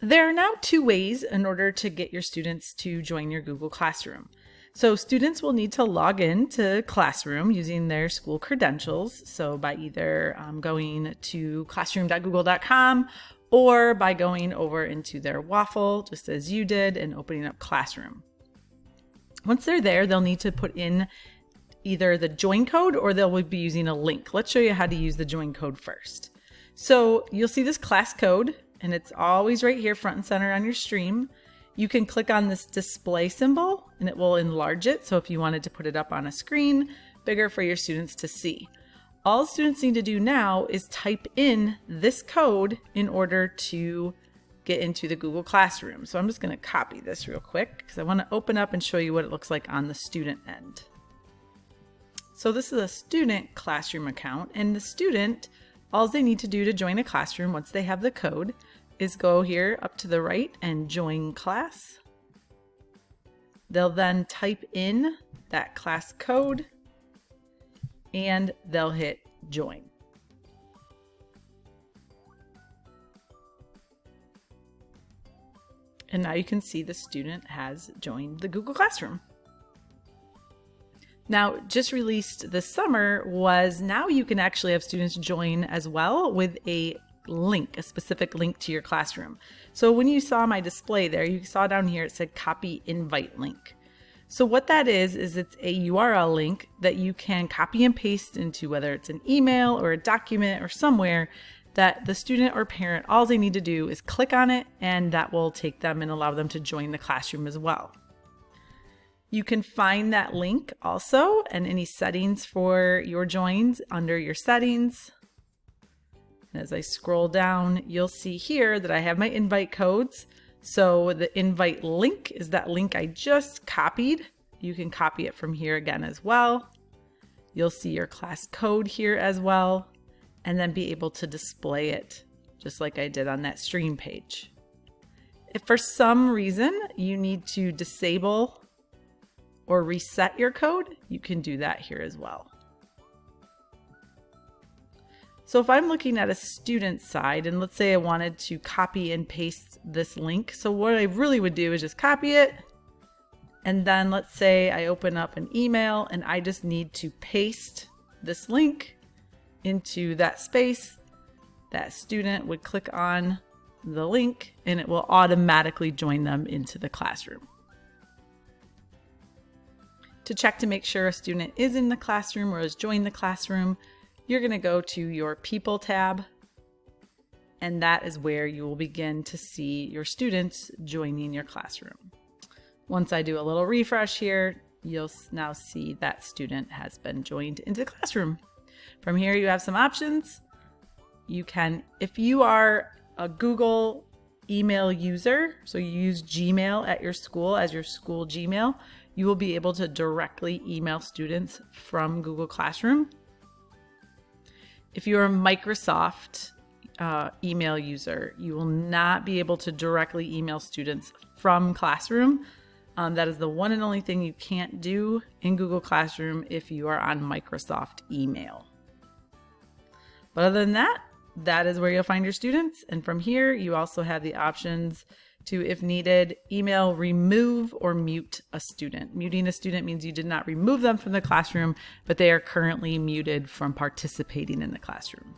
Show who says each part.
Speaker 1: There are now two ways in order to get your students to join your Google Classroom. So students will need to log in to Classroom using their school credentials. So by either going to classroom.google.com or by going over into their waffle, just as you did, and opening up Classroom. Once they're there, they'll need to put in either the join code or they'll be using a link. Let's show you how to use the join code first. So you'll see this class code, and it's always right here front and center on your stream. You can click on this display symbol and it will enlarge it. So if you wanted to put it up on a screen, bigger for your students to see. All students need to do now is type in this code in order to get into the Google Classroom. So I'm just going to copy this real quick because I want to open up and show you what it looks like on the student end. So this is a student classroom account, and the student, all they need to do to join a classroom once they have the code is go here up to the right and join class. They'll then type in that class code and they'll hit join. And now you can see the student has joined the Google Classroom. Now, just released this summer was now you can actually have students join as well with a link, a specific link to your classroom. So when you saw my display there, you saw down here it said copy invite link. So what that is it's a URL link that you can copy and paste into whether it's an email or a document or somewhere that the student or parent, all they need to do is click on it and that will take them and allow them to join the classroom as well. You can find that link also and any settings for your joins under your settings. And as I scroll down, you'll see here that I have my invite codes. So the invite link is that link I just copied. You can copy it from here again as well. You'll see your class code here as well, and then be able to display it just like I did on that stream page. If for some reason you need to disable or reset your code, you can do that here as well. So if I'm looking at a student side, and let's say I wanted to copy and paste this link. So what I really would do is just copy it. And then let's say I open up an email and I just need to paste this link into that space. That student would click on the link and it will automatically join them into the classroom. To check to make sure a student is in the classroom or has joined the classroom, you're going to go to your People tab, and that is where you will begin to see your students joining your classroom. Once I do a little refresh here, you'll now see that student has been joined into the classroom. From here, you have some options. You can, if you are a Google email user, so you use Gmail at your school as your school Gmail, you will be able to directly email students from Google Classroom. If you're a Microsoft email user, you will not be able to directly email students from Classroom. That is the one and only thing you can't do in Google Classroom if you are on Microsoft email. But other than that, that is where you'll find your students. And from here, you also have the options to, if needed, email, remove, or mute a student. Muting a student means you did not remove them from the classroom, but they are currently muted from participating in the classroom.